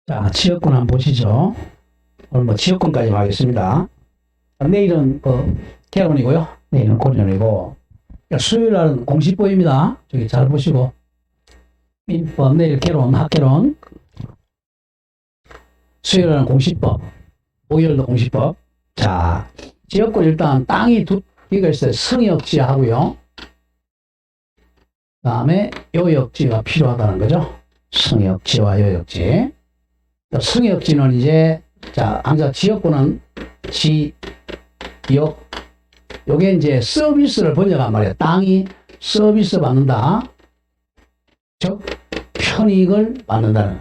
자, 지역권 한번 보시죠. 오늘 뭐 지역권까지 하겠습니다. 내일은 개론이고요. 내일은 고려이고 수요일 날은 공시법입니다. 저기 잘 보시고 민법, 내일 개론, 학개론. 수요일 날은 공시법, 목요일도 공시법. 자, 지역권 일단 땅이 두 개가 있어요. 성역지 하고요. 그 다음에 요역지가 필요하다는 거죠. 성역지와 요역지. 성역지는 이제, 자, 항상 지역권은 지역, 요게 이제 서비스를 번역한 말이에요. 땅이 서비스 받는다. 즉, 편익을 받는다는.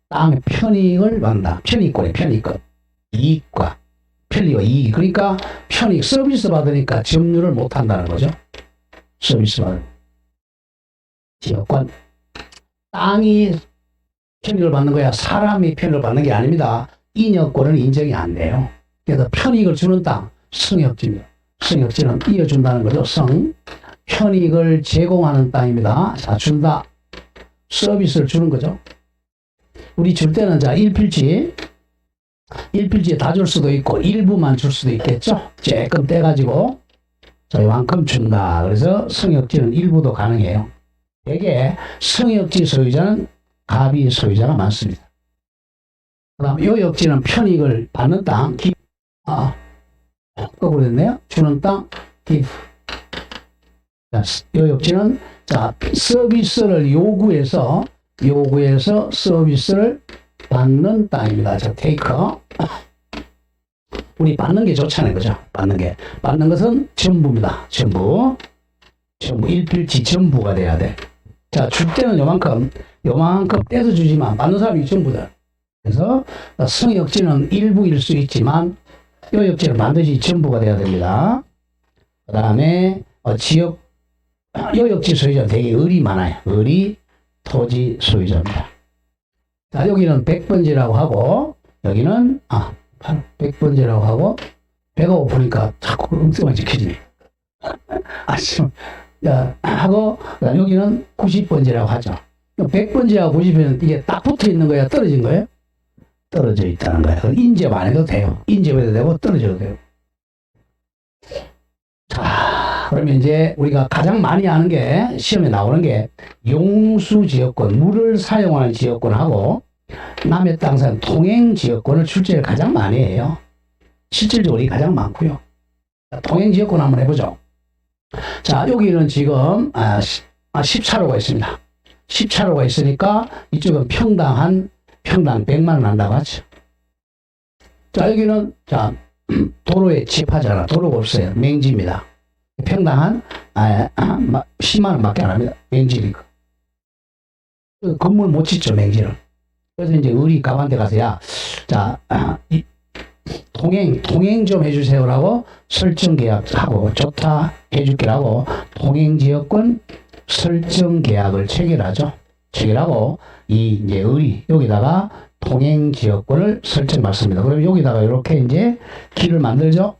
땅의 편익을 받는다. 편익권이 편익권. 이익과, 편익과 이익. 그러니까 편익, 서비스 받으니까 점유를 못 한다는 거죠. 서비스 받는. 지역권. 땅이 편익을 받는 거야. 사람이 편익을 받는 게 아닙니다. 인여권은 인정이 안 돼요. 그래서 편익을 주는 땅, 성역지입니다. 성역지는 이어준다는 거죠. 편익을 제공하는 땅입니다. 자, 준다. 서비스를 주는 거죠. 우리 줄 때는 자, 일필지에 다 줄 수도 있고, 일부만 줄 수도 있겠죠. 조금 떼가지고, 자, 이만큼 준다. 그래서 성역지는 일부도 가능해요. 대개 성역지 소유자는 갑이 소유자가 많습니다. 그 다음 요역지는 편익을 받는 땅, 거꾸로 됐네요. 주는 땅, give. 자, 요역지는, 자, 서비스를 요구해서 서비스를 받는 땅입니다. 자, take. 우리 받는 게 좋잖아요. 그죠? 받는 것은 전부입니다. 전부 일필지 전부가 돼야 돼. 자, 줄 때는 요만큼 떼서 주지만 받는 사람이 전부다. 그래서 성역지는 일부일 수 있지만 요역지는 반드시 전부가 돼야 됩니다. 그 다음에 지역 요역지 소유자 되게 을이 많아요. 을이 토지 소유자입니다. 자, 여기는 100번지라고 하고 여기는 100번지라고 하고 배가 고프니까 자꾸 엉뚱하게 지켜지네. 하고 여기는 90번지라고 하죠. 100번지하고 90번지는 이게 딱 붙어 있는 거야? 떨어진 거예요? 떨어져 있다는 거예요. 인접 안 해도 돼요. 인접해도 되고 떨어져도 돼요. 자, 그러면 이제 우리가 가장 많이 하는 게 시험에 나오는 게 용수지역권, 물을 사용하는 지역권하고 남의 땅산 통행지역권을 출제를 가장 많이 해요. 실질적으로 가장 많고요. 통행지역권 한번 해보죠. 자, 여기는 지금 10차로가 있습니다. 10차로가 있으니까 이쪽은 평당 100만 원 한다고 하죠. 자, 여기는 자, 도로에 집하잖아. 도로가 없어요. 맹지입니다. 평당 10만 원밖에 안 합니다. 맹지니까. 건물 못 짓죠, 맹지를. 그래서 이제 을이 갑한테 가서 통행 좀 해주세요라고 설정 계약하고 좋다 해줄게라고 통행지역권 설정 계약을 체결하죠. 체결하고 이제 을이 여기다가 통행지역권을 설정받습니다. 그럼 여기다가 이렇게 이제 길을 만들죠.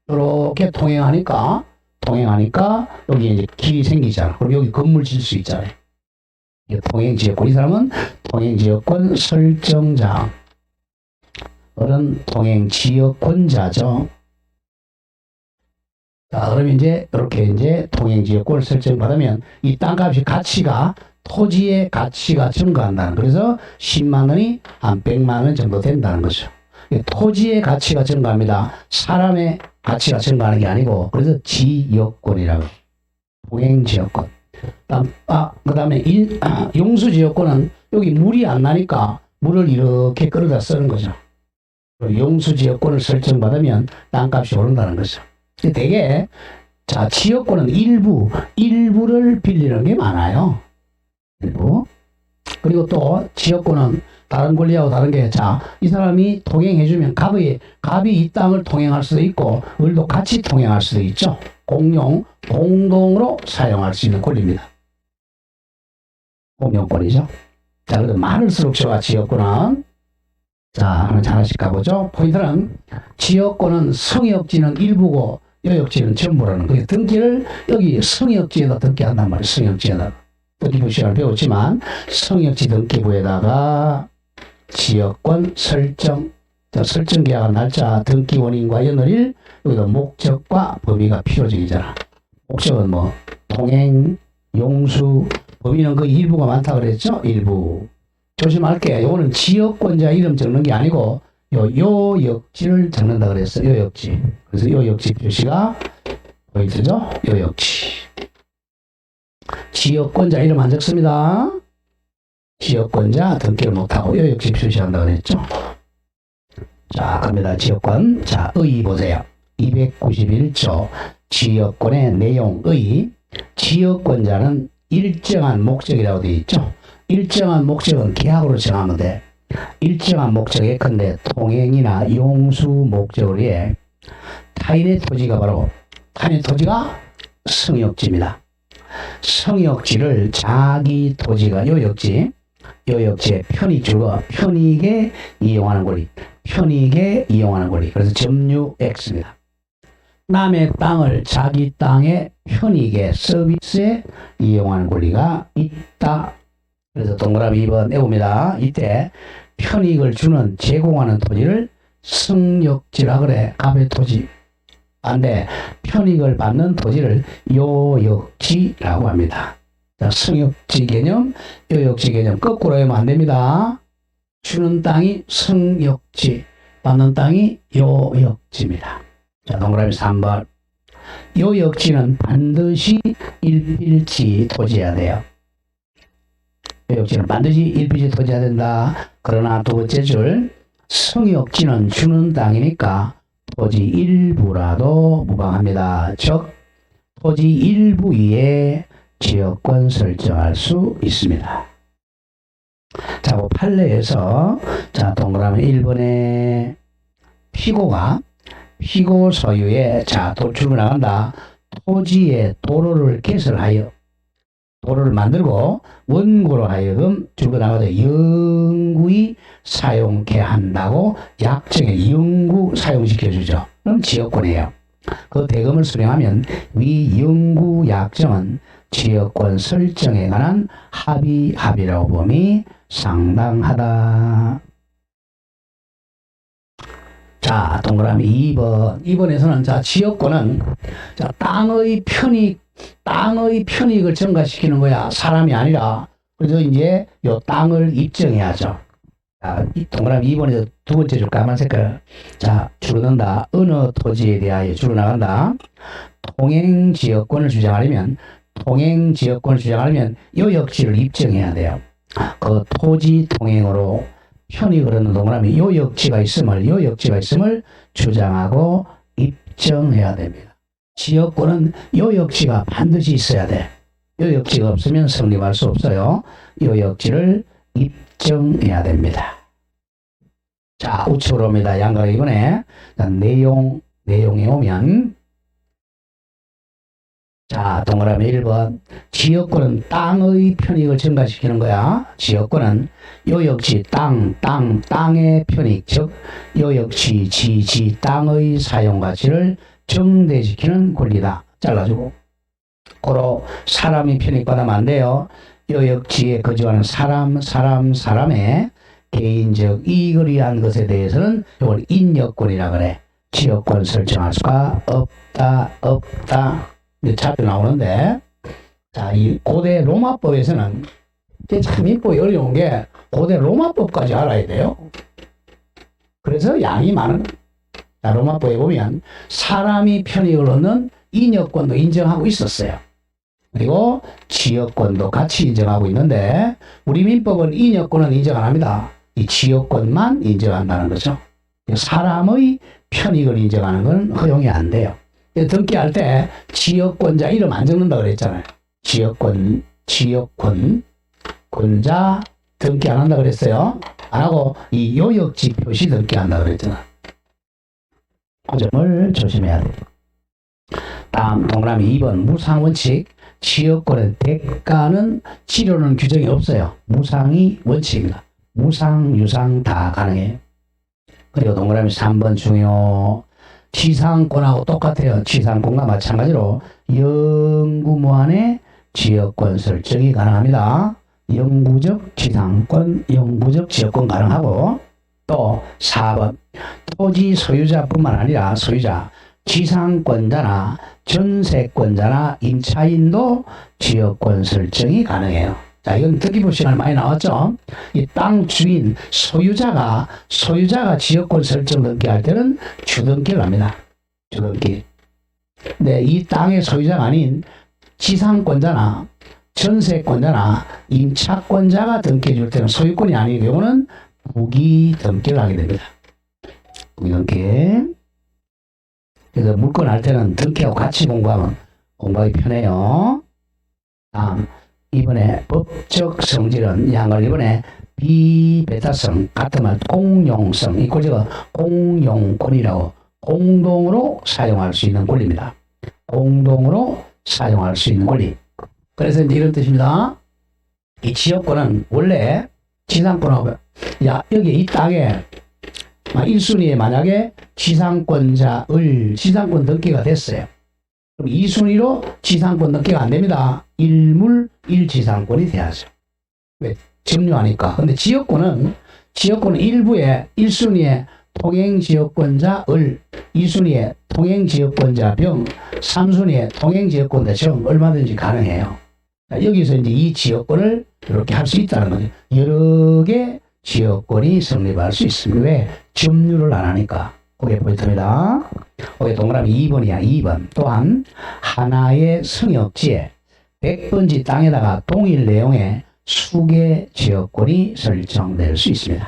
이렇게 통행하니까 여기 이제 길이 생기잖아. 그럼 여기 건물 질 수 있잖아요. 통행지역권. 이 사람은 통행지역권 설정자. 어른 통행지역권자죠. 자, 그럼 이제 이렇게 이제 통행지역권을 설정받으면 이 땅값이 토지의 가치가 증가한다는. 그래서 10만 원이 한 100만 원 정도 된다는 거죠. 토지의 가치가 증가합니다. 사람의 가치가 증가하는 게 아니고, 그래서 지역권이라고. 통행지역권. 그 다음에 용수지역권은 여기 물이 안 나니까 물을 이렇게 끌어다 쓰는 거죠. 용수지역권을 설정받으면 땅값이 오른다는 거죠. 되게, 자, 지역권은 일부를 빌리는 게 많아요. 일부. 그리고 또 지역권은 다른 권리하고 다른 게, 자, 이 사람이 통행해주면 갑이 이 땅을 통행할 수도 있고, 을도 같이 통행할 수도 있죠. 공동으로 사용할 수 있는 권리입니다. 공용권이죠. 자, 그래도 많을수록 좋아, 지역권은. 자, 한번 하나씩 가보죠. 포인트는 지역권은 성역지는 일부고 요역지는 전부라는 거예요. 등기를 여기 성역지에다 등기한단 말이에요. 성역지에다가. 등기부 시간을 배웠지만 성역지 등기부에다가 지역권 설정. 설정 계약한 날짜, 등기 원인과 연월일, 여기도 목적과 범위가 필요적이잖아. 목적은 뭐 통행, 용수, 범위는 그 일부가 많다 그랬죠? 일부. 조심할게. 요거는 지역권자 이름 적는 게 아니고 요역지를 적는다 그랬어. 요역지. 그래서 요역지 표시가 포인트죠? 요역지. 지역권자 이름 안 적습니다. 지역권자 등기를 못하고 요역지 표시한다 그랬죠? 자, 갑니다. 지역권. 자, 의 보세요. 291조 지역권의 내용의 지역권자는 일정한 목적이라고 되어 있죠. 일정한 목적은 계약으로 정하면 돼. 일정한 목적에 근데 통행이나 용수 목적을 위해 타인의 토지가 바로 타인의 토지가 성역지입니다. 성역지를 자기 토지가 요역지의 편익주가 편익에 이용하는 권리. 편익에 이용하는 권리. 그래서 점유 X입니다. 남의 땅을 자기 땅의 편익에 서비스에 이용하는 권리가 있다. 그래서 동그라미 2번 내봅니다. 이때 편익을 주는 제공하는 토지를 성역지라 그래. 갑의 토지. 안돼. 편익을 받는 토지를 요역지라고 합니다. 자, 성역지 개념, 요역지 개념 거꾸로 하면 안 됩니다. 주는 땅이 성역지, 받는 땅이 요역지입니다. 자, 동그라미 3번. 요역지는 반드시 일필지 토지해야 돼요. 요역지는 반드시 일필지 토지해야 된다. 그러나 두 번째 줄, 성역지는 주는 땅이니까 토지 일부라도 무방합니다. 즉, 토지 일부 위에 지역권 설정할 수 있습니다. 자, 그 판례에서, 자, 동그라미 1번에 피고 소유에, 자, 도출을 나간다. 토지에 도로를 개설하여, 도로를 만들고 원고로 하여금 줄고 나가서 영구히 사용케 한다고 약정에 영구 사용시켜주죠. 그럼 지역권이에요. 그 대금을 수령하면 위 영구 약정은 지역권 설정에 관한 합의라고 봄이 상당하다. 자, 동그라미 2번. 2번에서는 자, 지역권은 자, 땅의 편익을 증가시키는 거야. 사람이 아니라. 그래서 이제 요 땅을 입증해야죠. 자, 이 동그라미 2번에서 두 번째 줄 까만 색깔. 자, 줄어든다. 어느 토지에 대하여 줄어나간다. 통행지역권을 주장하려면 요역지를 입증해야 돼요. 그 토지 통행으로 편익을 얻는 동그라미 요역지가 있음을 주장하고 입증해야 됩니다. 지역권은 요역지가 반드시 있어야 돼. 요역지가 없으면 성립할 수 없어요. 요역지를 입증해야 됩니다. 자, 우측으로 옵니다. 양가로 이번에 내용에 오면 자, 동그라미 1번. 지역권은 땅의 편익을 증가시키는 거야. 지역권은 요역지 땅의 편익, 즉 요역지 지 땅의 사용 가치를 증대시키는 권리다. 잘라주고. 고로 사람이 편익받으면 안 돼요. 요역지에 거주하는 사람의 개인적 이익을 위한 것에 대해서는 이걸 인여권이라 그래. 지역권 설정할 수가 없다. 차표 나오는데, 자, 이 고대 로마법에서는 참 입법이 어려운 게 고대 로마법까지 알아야 돼요. 그래서 양이 많은. 자, 로마법에 보면 사람이 편익을 얻는 인여권도 인정하고 있었어요. 그리고 지역권도 같이 인정하고 있는데 우리 민법은 인여권은 인정 안 합니다. 이 지역권만 인정한다는 거죠. 사람의 편익을 인정하는 건 허용이 안 돼요. 등기할 때 지역권자 이름 안 적는다 그랬잖아요. 지역권자 등기 안 한다 그랬어요. 안 하고 이 요역지 표시 등기한다 그랬잖아. 그 점을 조심해야 돼요. 다음 동그라미 2번 무상원칙. 지역권의 대가는 치료는 규정이 없어요. 무상이 원칙입니다. 무상, 유상 다 가능해요. 그리고 동그라미 3번 중요. 지상권하고 똑같아요. 지상권과 마찬가지로 영구무한의 지역권 설정이 가능합니다. 영구적 지상권, 영구적 지역권 가능하고 또 4번 토지 소유자뿐만 아니라 소유자, 지상권자나 전세권자나 임차인도 지역권 설정이 가능해요. 자, 이건 듣기부 시간에 많이 나왔죠. 이 땅 주인, 소유자가 지역권 설정 등기할 때는 주등기를 합니다. 주등기. 네, 이 땅의 소유자가 아닌 지상권자나 전세권자나 임차권자가 등기해 줄 때는 소유권이 아닌 경우는 부기 등기를 하게 됩니다. 부기 등기. 그래서 물건 할 때는 등기하고 같이 공부하기 편해요. 다음, 이번에 법적 성질은 양을 이번에 비배타성, 같은 말 공용성, 이 권리가 공용권이라고 공동으로 사용할 수 있는 권리입니다. 공동으로 사용할 수 있는 권리. 그래서 이제 이런 뜻입니다. 이 지역권은 원래 지상권하고, 여기 이 땅에 1순위에 만약에 지상권 등기가 됐어요. 그럼 2순위로 지상권 등기가 안 됩니다. 일물 1지상권이 돼야죠. 왜? 점유하니까. 근데 지역권은 일부에 1순위에 통행지역권자 을, 2순위에 통행지역권자 병, 3순위에 통행지역권자 정 얼마든지 가능해요. 여기서 이제 이 지역권을 이렇게 할 수 있다는 거죠. 여러 개 지역권이 성립할 수 있습니다. 왜? 점유를 안 하니까. 그게 포인트입니다. 거기 동그라미 2번이야. 2번. 또한 하나의 성역지에 100번지 땅에다가 동일 내용의 수개 지역권이 설정될 수 있습니다.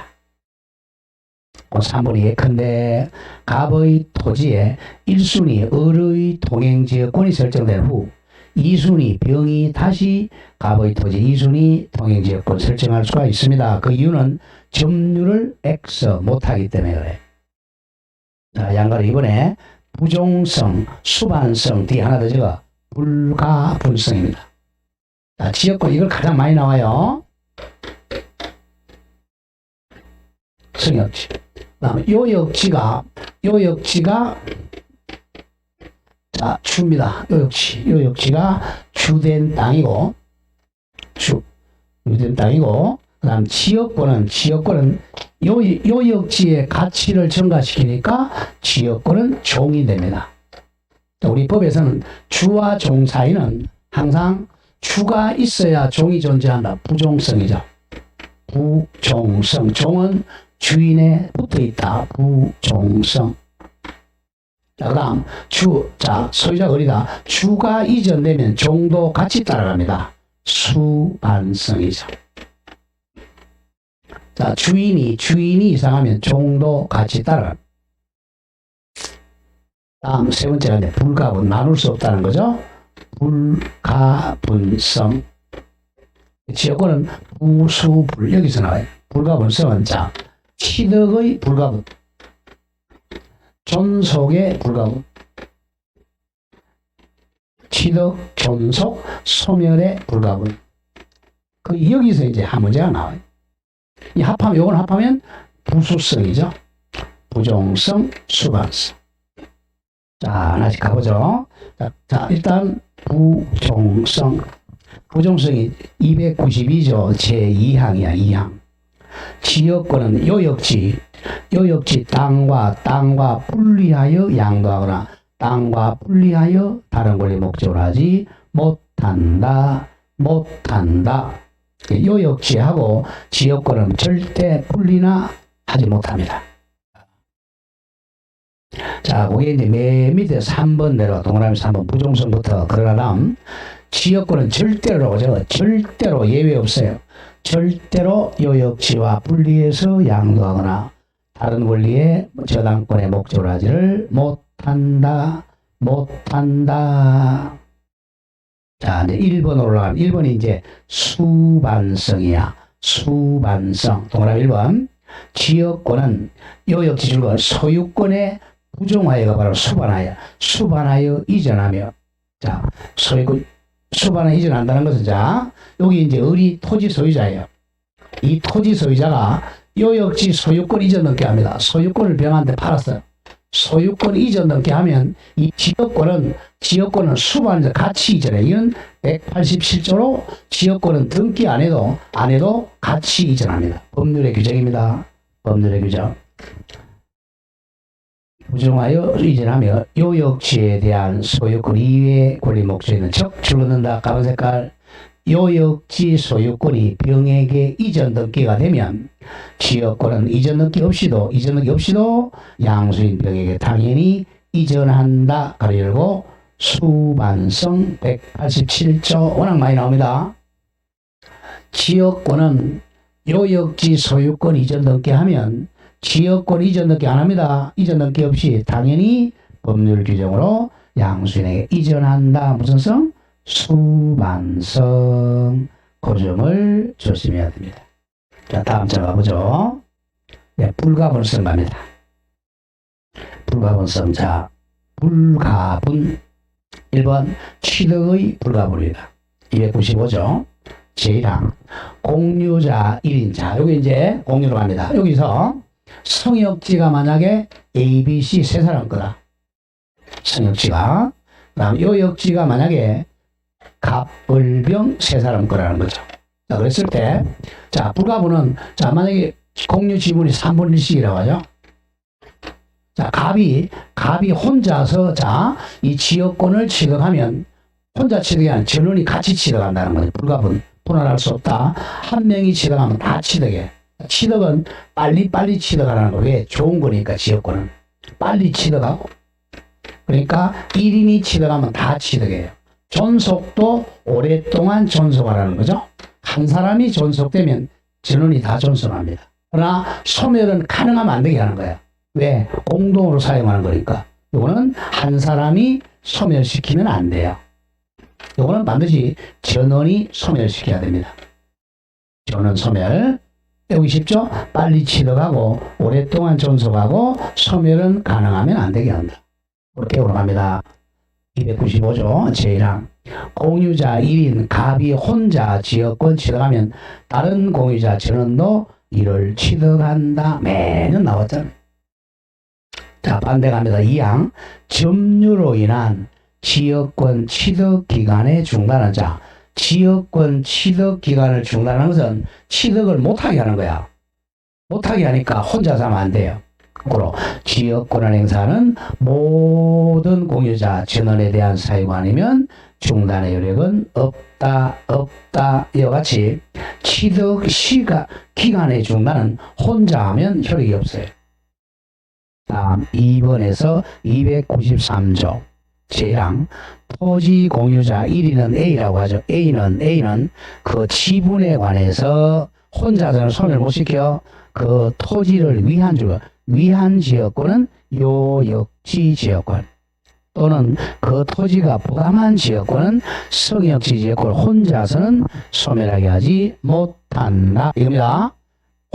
3번이 예컨대 갑의 토지에 1순위 을의 통행지역권이 설정된 후 2순위 병이 다시 갑의 토지 2순위 통행지역권 설정할 수가 있습니다. 그 이유는 점유를 X 못하기 때문에 그래요. 자, 양가로 이번에 부종성, 수반성 뒤에 하나 더 적어 불가분성입니다. 자, 지역권 이걸 가장 많이 나와요. 성역지. 그다음에 요역지가 자, 주입니다. 요역지가 주된 땅이고, 주된 땅이고, 그 다음 지역권은 요역지의 가치를 증가시키니까 지역권은 종이 됩니다. 우리 법에서는 주와 종 사이는 항상 주가 있어야 종이 존재한다. 부종성이죠. 부종성. 종은 주인에 붙어 있다. 부종성. 자, 그 다음, 소유자가 어디다? 주가 이전되면 종도 같이 따라갑니다. 수반성이죠. 자, 주인이 이상하면 종도 같이 따라갑니다. 다음, 세 번째가 불가분, 나눌 수 없다는 거죠. 불가분성. 지역권은 부수불, 여기서 나와요. 불가분성은, 자, 취득의 불가분. 존속의 불가분, 취득, 존속, 소멸의 불가분. 여기서 이제 한 문제가 나와요. 요걸 합하면 부수성이죠. 부종성, 수반성. 자, 하나씩 가보죠. 자, 일단 부종성. 부종성이 292조 제2항이야, 2항. 지역권은 요역지 땅과 분리하여 양도하거나 땅과 분리하여 다른 권리 목적으로 하지 못한다. 요역지하고 지역권은 절대 분리나 하지 못합니다. 자, 거기에 이제 맨 밑에 3번 내려가 동그라미 3번 부종성부터 그러나 다음 지역권은 절대로 예외 없어요. 절대로 요역지와 분리해서 양도하거나 다른 권리의 저당권의 목적으로 하지를 못한다. 자, 이제 1번 올라가면 1번이 이제 수반성이야. 수반성. 동그라미 1번. 지역권은 요역지 줄과 소유권의 부정하여가 바로 수반하여 이전하며. 자, 소유권 수반에 이전한다는 것은, 자, 여기 이제 을이 토지 소유자예요. 이 토지 소유자가 요역지 소유권 이전 넘게 합니다. 소유권을 병한테 팔았어요. 소유권 이전 등기 하면 이 지역권은 수반에서 같이 이전해. 이건 187조로 지역권은 등기 안 해도 같이 이전합니다. 법률의 규정입니다. 법률의 규정. 부정하여 이전하며 요역지에 대한 소유권 이외의 권리 목적에는 즉 줄어든다. 까만 색깔. 요역지 소유권이 병에게 이전 등기가 되면 지역권은 이전 등기 없이도 양수인 병에게 당연히 이전한다. 가로 열고 수반성 187조 워낙 많이 나옵니다. 지역권은 요역지 소유권 이전 등기하면 지역권 이전 등기 안 합니다. 이전 등기 없이 당연히 법률 규정으로 양수인에게 이전한다. 무슨 성? 수반성. 그 점을 조심해야 됩니다. 자, 다음 장 가보죠. 네, 불가분성 갑니다. 불가분성. 자, 불가분. 1번 취득의 불가분입니다. 295조. 제1항. 공유자 1인자. 여기 이제 공유로 갑니다. 여기서 성역지가 만약에 A, B, C 세 사람 거다. 성역지가. 그 다음 요역지가 만약에 갑을병 세 사람 거라는 거죠. 자, 그랬을 때, 자, 불가분은, 자, 만약에 공유 지분이 3분의 1씩이라고 하죠. 자, 갑이 혼자서, 자, 이 지역권을 취득하면, 혼자 취득이 아니라 전원이 같이 취득한다는 거죠. 불가분. 분할할 수 없다. 한 명이 취득하면 다 취득해. 취득은 빨리 취득하라는 거. 왜? 좋은 거니까, 지역권은. 빨리 취득하고. 그러니까 1인이 취득하면 다 취득해요. 존속도 오랫동안 존속하라는 거죠. 한 사람이 존속되면 전원이 다 존속합니다. 그러나 소멸은 가능하면 안 되게 하는 거야. 왜? 공동으로 사용하는 거니까. 이거는 한 사람이 소멸시키면 안 돼요. 이거는 반드시 전원이 소멸시켜야 됩니다. 전원 소멸. 배우기 쉽죠? 빨리 취득하고 오랫동안 존속하고 소멸은 가능하면 안 되게 한다. 배우러 갑니다. 295조 제1항. 공유자 1인 갑이 혼자 지역권 취득하면 다른 공유자 전원도 이를 취득한다. 매년 나왔잖아요. 자, 반대 갑니다. 2항. 점유로 인한 지역권 취득 기간의 중단은, 자, 지역권 취득 기간을 중단하는 것은 취득을 못하게 하는 거야. 못하게 하니까 혼자서 하면 안 돼요. 거꾸로 지역권을 행사하는 모든 공유자 전원에 대한 사유가 아니면 중단의 효력은 없다. 이와 같이 취득 기간의 중단은 혼자 하면 효력이 없어요. 다음 2번에서 293조 제1항. 토지 공유자 1위는 A라고 하죠. A는 그 지분에 관해서 혼자서는 소멸 못 시켜. 그 토지를 위한 지역권은 요역지 지역권, 또는 그 토지가 부담한 지역권은 성역지 지역권 혼자서는 소멸하게 하지 못한다. 이겁니다.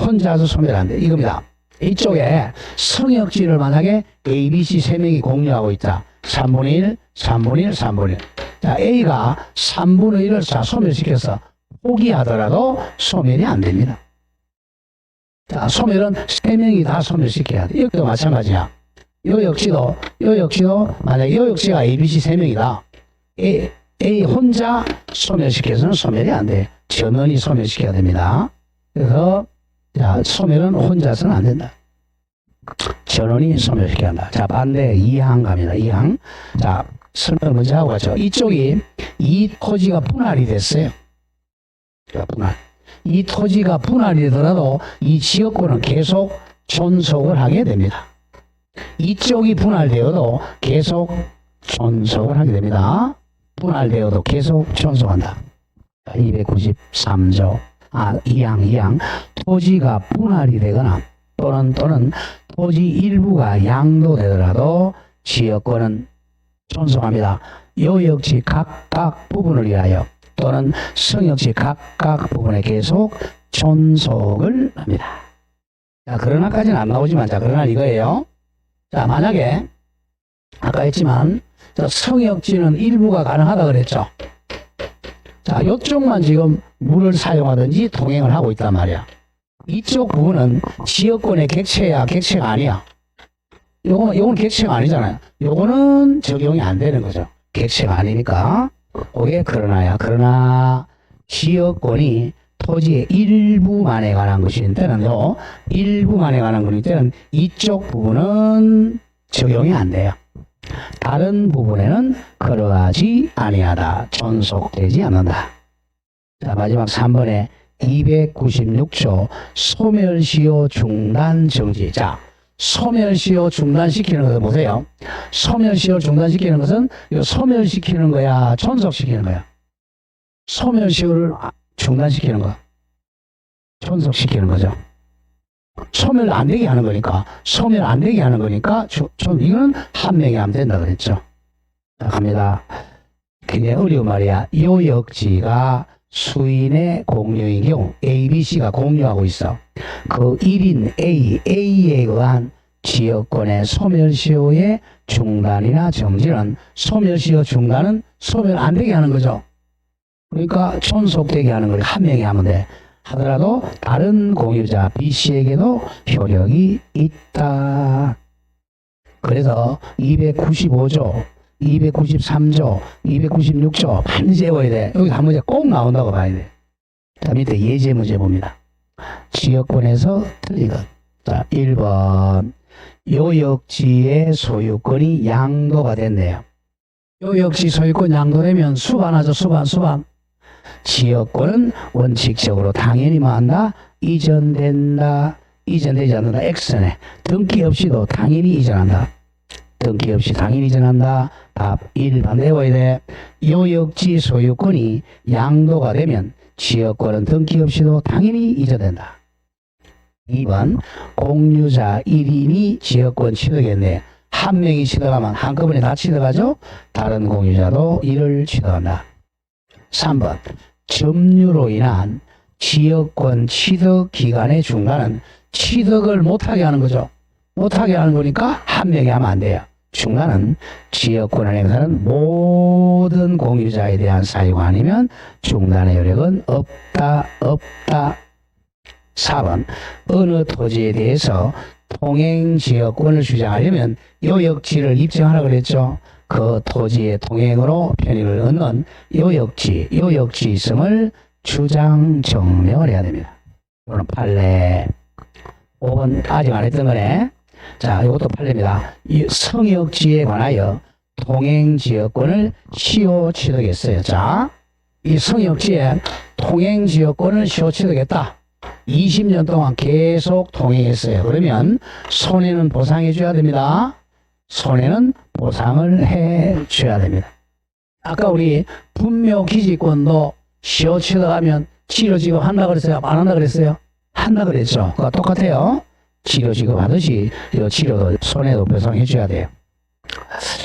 혼자서 소멸 안 돼. 이겁니다. 이쪽에 성역지를 만약에 A, B, C 세 명이 공유하고 있다. 3분의 1, 3분의 1, 3분의 1. 자, A가 3분의 1을 자, 소멸시켜서 포기하더라도 소멸이 안 됩니다. 자, 소멸은 세 명이 다 소멸시켜야 돼. 여기도 마찬가지야. 요 역시도 만약에 요 역시가 A, B, C 세 명이다. A 혼자 소멸시켜서는 소멸이 안 돼. 전원이 소멸시켜야 됩니다. 그래서 자, 소멸은 혼자서는 안 된다. 전원이 소멸시켜야 한다. 자, 반대 2항 갑니다. 2항. 자, 설명을 먼저 하고 가죠. 이쪽이 이 토지가 분할이 됐어요. 자, 분할. 이 토지가 분할이 되더라도 이 지역권은 계속 존속을 하게 됩니다. 이쪽이 분할되어도 계속 존속을 하게 됩니다. 분할되어도 계속 존속한다. 293조 2항. 토지가 분할이 되거나 또는 토지 일부가 양도되더라도 지역권은 존속합니다. 요역지 각각 부분을 위하여 또는 성역지 각각 부분에 계속 존속을 합니다. 자, 그러나까지는 안 나오지만, 자, 그러나 이거예요. 자, 만약에 아까 했지만 성역지는 일부가 가능하다 그랬죠. 자, 이쪽만 지금 물을 사용하든지 통행을 하고 있단 말이야. 이쪽 부분은 지역권의 객체야, 객체가 아니야. 요거는 객체가 아니잖아요. 요거는 적용이 안 되는 거죠. 객체가 아니니까. 그게 그러나야. 그러나 지역권이 토지의 일부만에 관한 것인 때는요. 일부만에 관한 것일 때는 이쪽 부분은 적용이 안 돼요. 다른 부분에는 그러하지 아니하다. 존속되지 않는다. 자, 마지막 3번에 296조 소멸시효 중단 정지. 자, 소멸시효 중단시키는 것은 보세요. 소멸시효 중단시키는 것은 이거 소멸시키는 거야, 존속시키는 거야. 소멸시효를 중단시키는 거, 존속시키는 거죠. 소멸 안 되게 하는 거니까, 소멸 안 되게 하는 거니까, 이거는 한 명이 하면 된다 그랬죠. 자, 갑니다. 굉장히 어려운 말이야. 요역지가 수인의 공유인 경우 A, B, C가 공유하고 있어. 그 1인 A에 의한 지역권의 소멸시효의 중단이나 정지는 소멸시효 중단은 소멸 안 되게 하는 거죠. 그러니까 존속되게 하는 걸 한 명이 하면 돼. 하더라도 다른 공유자 B, C에게도 효력이 있다. 그래서 295조 293조, 296조 반드시 외워야 돼. 여기 한 문제 꼭 나온다고 봐야 돼. 자, 밑에 예제 문제 봅니다. 지역권에서 틀린 것. 자, 1번. 요역지의 소유권이 양도가 됐네요. 요역지 소유권 양도되면 수반하죠. 수반. 지역권은 원칙적으로 당연히 뭐 한다? 이전된다. 이전되지 않는다. X네. 등기 없이도 당연히 이전한다. 등기 없이 당연히 이전한다. 답 1번 외워야 돼. 요역지 소유권이 양도가 되면 지역권은 등기 없이도 당연히 이전된다. 2번 공유자 1인이 지역권 취득했네. 한 명이 취득하면 한꺼번에 다 취득하죠. 다른 공유자도 이를 취득한다. 3번 점유로 인한 지역권 취득 기간의 중단은 취득을 못하게 하는 거죠. 못하게 하는 거니까 한 명이 하면 안 돼요. 중단은 지역권의 행사는 모든 공유자에 대한 사유가 아니면 중단의 효력은 없다. 4번 어느 토지에 대해서 통행지역권을 주장하려면 요역지를 입증하라고 그랬죠. 그 토지의 통행으로 편익을 얻는 요역지 있음을 주장 증명을 해야 됩니다. 이거는 판례. 5번 아직 안 했던 거네. 자, 이것도 판례입니다. 이 성역지에 관하여 통행지역권을 시효 취득했어요. 자, 이 성역지에 통행지역권을 시효 취득했다. 20년 동안 계속 통행했어요. 그러면 손해는 보상해 줘야 됩니다. 손해는 보상을 해 줘야 됩니다. 아까 우리 분묘기지권도 시효 취득하면 치료지급 한다 그랬어요? 안 한다 그랬어요? 한다 그랬죠. 그거 똑같아요. 치료지급 하듯이 이 치료도 손해도 보상해 줘야 돼요.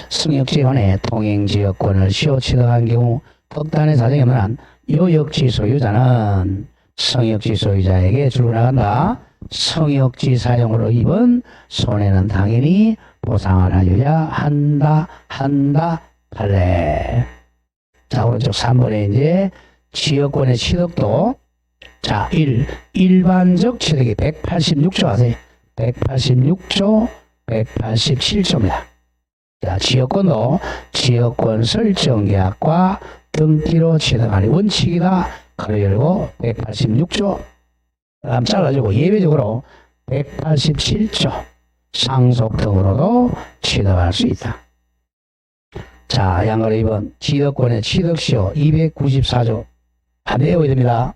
성역지원의 통행지역권을 시효 취득한 경우 특단의 사정에 의한 요역지 소유자는 성역지 소유자에게 주로 나간다. 성역지 사용으로 입은 손해는 당연히 보상을 하여야 한다. 판례. 자, 오른쪽 3번에 이제 지역권의 취득도 자, 일반적 취득이 186조 하세요. 186조, 187조입니다. 자, 지역권도 지역권 설정 계약과 등기로 취득하는 원칙이다. 가로 열고 186조. 다음 잘라주고 예외적으로 187조 상속 등으로도 취득할 수 있다. 자, 양가로 2번 지역권의 취득시효 294조 다 외워야 됩니다.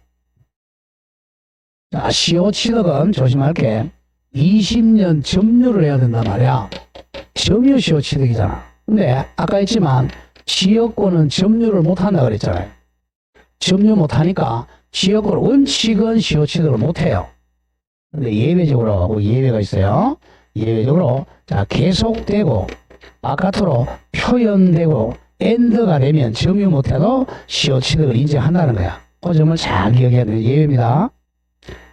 자, 시효 취득은 조심할 게 20년 점유를 해야 된단 말이야. 점유시효 취득이잖아. 근데 아까 했지만 지역권은 점유를 못한다 그랬잖아요. 점유 못하니까 지역권 원칙은 시효 취득을 못해요. 근데 예외적으로 예외가 있어요. 예외적으로 자 계속되고 바깥으로 표현되고 엔드가 되면 점유 못해도 시효 취득을 인정한다는 거야. 그 점을 잘 기억해야 되는 예외입니다.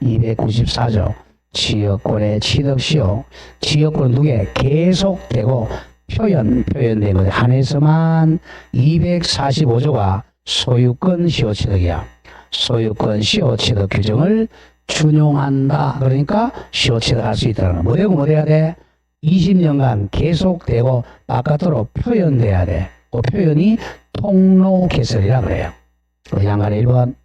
294조 지역권의 취득시효 지역권 두개 계속되고 표현된 것에 한해서만 245조가 소유권 시효 취득이야. 소유권 시효 취득 규정을 준용한다. 그러니까 시효 취득할 수 있다는 거. 뭐 되고 뭐 돼야 돼? 20년간 계속되고 바깥으로 표현돼야 돼. 그 표현이 통로 개설이라 그래요. 양간의 1번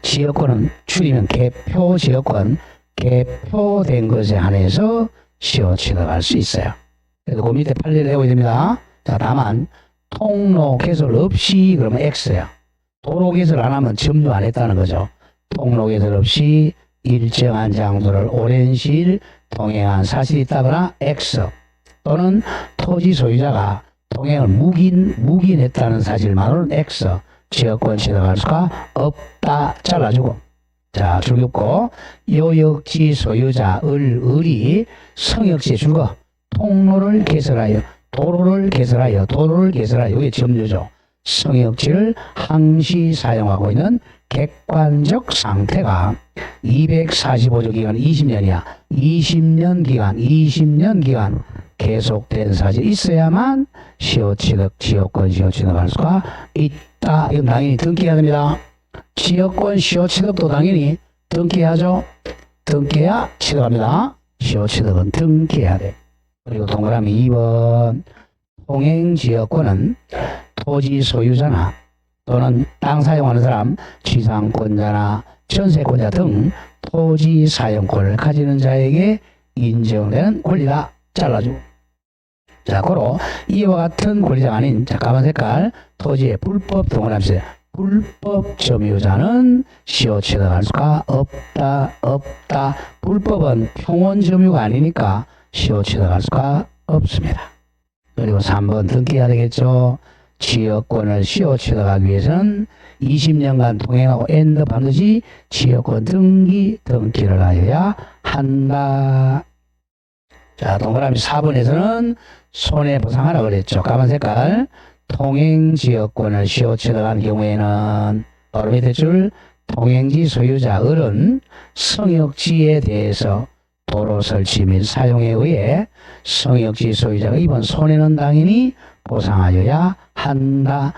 지역권은 줄이면 개표 지역권, 개표된 것에 한해서 시효 취득할 수 있어요. 그래서 그 밑에 판례를 내고 됩니다. 자, 다만 통로 개설 없이 그러면 X야. 도로 개설 안 하면 점유 안 했다는 거죠. 통로 개설 없이 일정한 장소를 오랜 시일 통행한 사실이 있다거나 X 또는 토지 소유자가 통행을 묵인했다는 사실만으로는 X 지역권 취득할 수가 없다. 잘라주고 자 줄긋고 요역지 소유자 을이 성역지에 줄거 통로를 개설하여 도로를 개설하여 이게 점유죠. 성역지를 항시 사용하고 있는 객관적 상태가 245조 기간 20년이야. 20년 기간 계속된 사실이 있어야만 시효취득, 지역권 시효취득할 수가 있다. 이건 당연히 등기해야 됩니다. 지역권 시효취득도 당연히 등기하죠. 등기해야 취득합니다. 시효취득은 등기해야 돼. 그리고 동그라미 2번 통행지역권은 토지 소유자나 또는 땅 사용하는 사람, 지상권자나 전세권자 등 토지 사용권을 가지는 자에게 인정되는 권리다. 잘라주고 자, 고로 이와 같은 권리자가 아닌 자, 까만 색깔 토지의 불법 동원함시 불법 점유자는 시효 취득할 수가 없다. 불법은 평원 점유가 아니니까 시효 취득할 수가 없습니다. 그리고 3번 등기해야 되겠죠. 지역권을 시효 취득하기 위해서는 20년간 통행하고 엔드 반드시 지역권 등기를 하여야 한다. 자, 동그라미 4번에서는 손해보상하라 그랬죠. 까만 색깔 통행지역권을 시효 취득한 경우에는 바로 밑에 줄 통행지 소유자 을은 성역지에 대해서 도로 설치 및 사용에 의해 성역지 소유자가 입은 손해는 당연히 보상하여야 한다.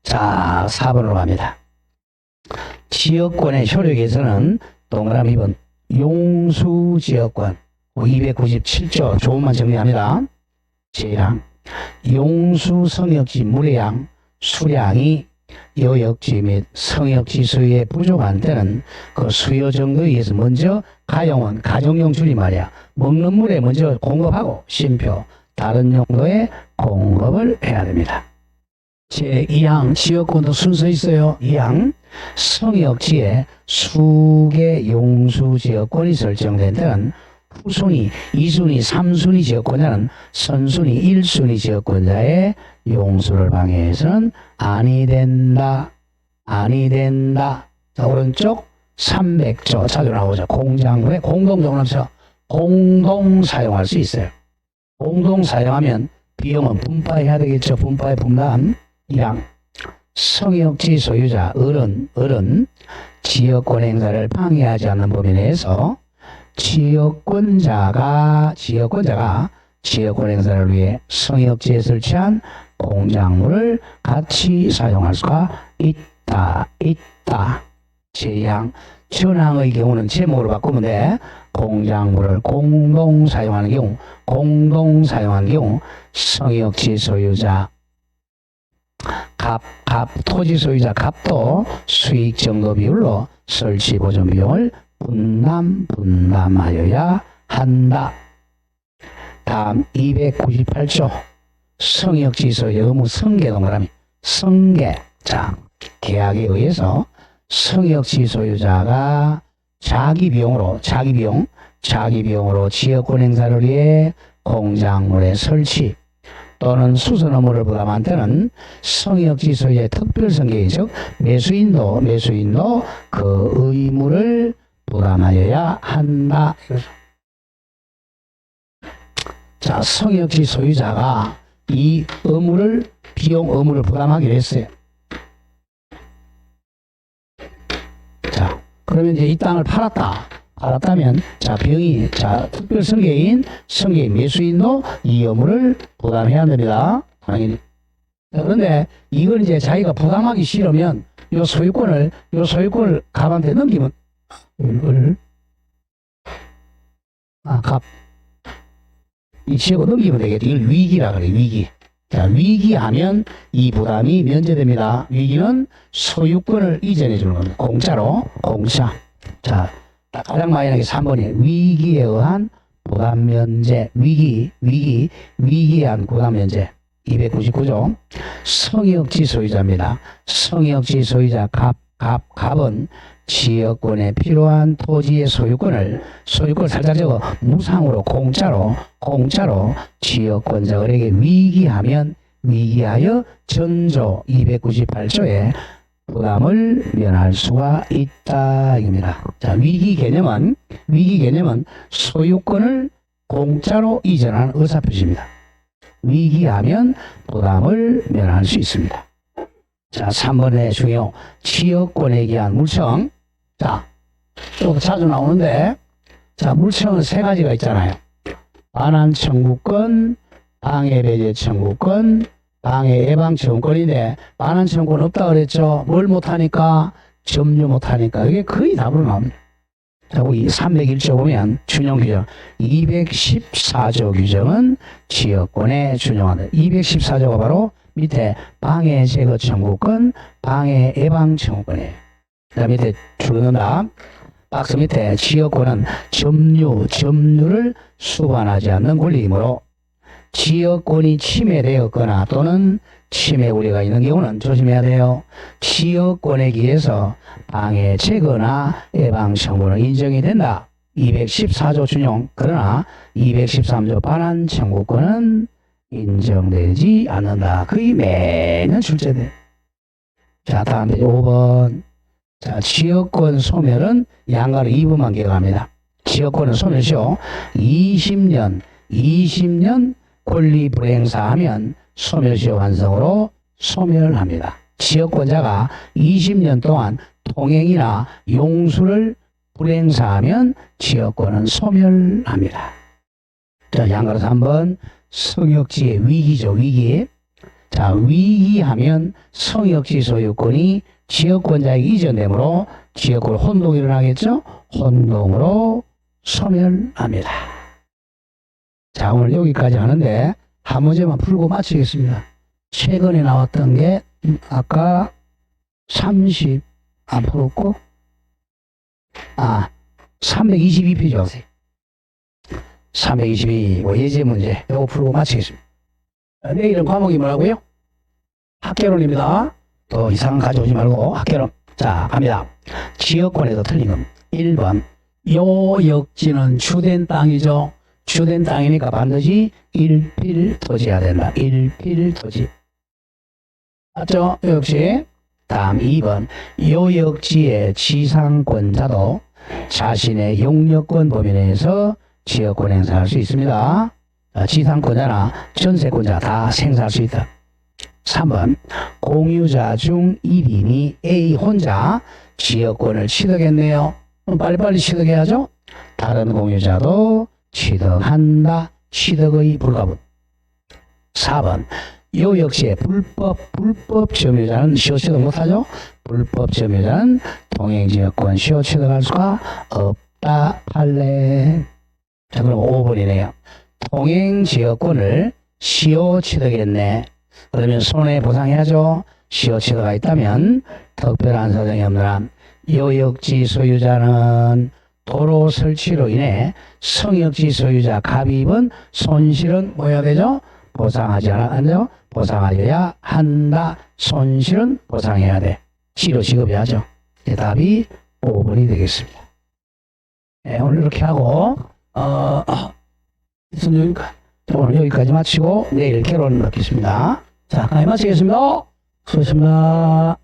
자, 4번으로 갑니다. 지역권의 효력에서는 동그라미 2번 용수지역권 297조 조문만 정리합니다. 제1항 용수 성역지 물량 수량이 여역지 및 성역지 수요에 부족한 때는 그 수요 정도에 의해서 먼저 가용은 가정용 줄임말이야. 먹는 물에 먼저 공급하고 쉼표 다른 용도에 공급을 해야 됩니다. 제2항 지역권도 순서 있어요. 2항 성역지에 수개 용수지역권이 설정된 때는 후순위, 2순위, 3순위 지역권자는 선순위, 1순위 지역권자의 용수를 방해해서는 아니 된다. 자, 오른쪽 300조 자주 나오죠. 공장물에 공동정람서 공동 사용할 수 있어요. 공동 사용하면 비용은 분파해야 되겠죠. 분파의 분담. 2항 성역지 소유자 을은 지역권 행사를 방해하지 않는 범위 내에서 지역권자가 지역권 행사를 위해 성역지에 설치한 공작물을 같이 사용할 수가 있다. 제2항 전항의 경우는 제목으로 바꾸면 돼. 공작물을 공동 사용하는 경우 성역지 소유자 토지 소유자 갑도 수익 정도 비율로 설치 보존 비용을 분담하여야 한다. 다음 298조 성역지 소유자 의무 성계 동그라미 성계. 자, 계약에 의해서 성역지 소유자가 자기 비용으로 지역권 행사를 위해 공작물의 설치 또는 수선 업무를 부담한 때는 성역지 소유자의 특별성계인 즉 매수인도 그 의무를 부담하여야 한다. 자, 성역지 소유자가 이 비용 의무를 부담하기로 했어요. 자, 그러면 이제 이 땅을 팔았다면 특별 성계인 매수인도 이 의무를 부담해야 됩니다. 당연히. 자, 그런데 이걸 이제 자기가 부담하기 싫으면 요 소유권을 갑한테 넘기면 갑. 이 지역을 넘기면 되겠죠. 이걸 위기라 그래, 위기. 자, 위기하면 이 부담이 면제됩니다. 위기는 소유권을 이전해 주는 겁니다. 공짜로, 공짜. 자, 가장 많이 나게 3번이에요. 위기에 의한 부담 면제. 위기에 의한 부담 면제. 299조. 성역지 소유자입니다. 성역지 소유자 갑은 지역권에 필요한 토지의 소유권을 살짝 적어 무상으로 공짜로 지역권자들에게 위기하여 전조 298조에 부담을 면할 수가 있다 입니다. 자, 위기 개념은 소유권을 공짜로 이전하는 의사표시입니다. 위기하면 부담을 면할 수 있습니다. 자, 3번의 중요 지역권에 기한 물청. 자, 좀 자주 나오는데, 자, 물청은 세 가지가 있잖아요. 반환 청구권, 방해 배제 청구권, 방해 예방 청구권인데, 반환 청구권 없다 그랬죠. 뭘 못하니까? 점유 못하니까. 이게 거의 답으로 나옵니다. 자, 우리 301조 보면 준용 규정. 214조 규정은 지역권에 준용한다. 214조가 바로 밑에 방해 제거 청구권, 방해 예방 청구권이에요. 자, 밑에 줄는다. 박스 밑에 지역권은 점유를 수반하지 않는 권리이므로 지역권이 침해되었거나 또는 침해 우려가 있는 경우는 조심해야 돼요. 지역권에 기해서 방해 제거나 예방 청구는 인정이 된다. 214조 준용. 그러나 213조 반환 청구권은 인정되지 않는다. 거의 매년 출제돼. 자, 다음 페이지 5번. 자, 지역권 소멸은 양가로 2번만 기억합니다. 지역권은 소멸시효 20년 권리 불행사하면 소멸시효 완성으로 소멸합니다. 지역권자가 20년 동안 통행이나 용수를 불행사하면 지역권은 소멸합니다. 자, 양가로 3번. 성역지의 위기죠, 위기. 자, 위기하면 성역지 소유권이 지역권자에게 이전되므로 지역권 혼동이 일어나겠죠? 혼동으로 소멸합니다. 자, 오늘 여기까지 하는데 한 문제만 풀고 마치겠습니다. 최근에 나왔던 게 아까 30 안 풀었고 322페이지 322 예제 문제 이거 풀고 마치겠습니다. 내일은 과목이 뭐라고요? 학개론입니다. 또 이상한 가져오지 말고 학개론. 자, 갑니다. 지역권에서 틀린 겁니다. 1번 요역지는 주된 땅이죠. 주된 땅이니까 반드시 일필토지해야 된다. 일필토지. 맞죠? 역시. 다음 2번 요역지의 지상권자도 자신의 용역권 범위 내에서 지역권 행사할 수 있습니다. 지상권자나 전세권자 다 행사할 수 있다. 3번 공유자 중 1인이 A 혼자 지역권을 취득했네요. 빨리빨리 취득해야죠. 다른 공유자도 취득한다. 취득의 불가분. 4번 요 역시의 불법 점유자는 시효 취득 못하죠. 불법 점유자는 동행지역권 시효 취득할 수가 없다. 판례. 자, 그럼 5번이네요. 동행지역권을 시효 취득했네. 그러면 손해보상해야죠. 시효 취득가 있다면 특별한 사정이 없는 한 요역지 소유자는 도로 설치로 인해 성역지 소유자 갑이 입은 손실은 뭐 해야 되죠? 보상하지 않아요? 보상하여야 한다. 손실은 보상해야 돼. 시로 지급해야죠. 답이 5번이 되겠습니다. 네, 오늘 이렇게 하고 오늘 여기까지 마치고 내일 개론 넣겠습니다. 자, 마치겠습니다. 수고하셨습니다.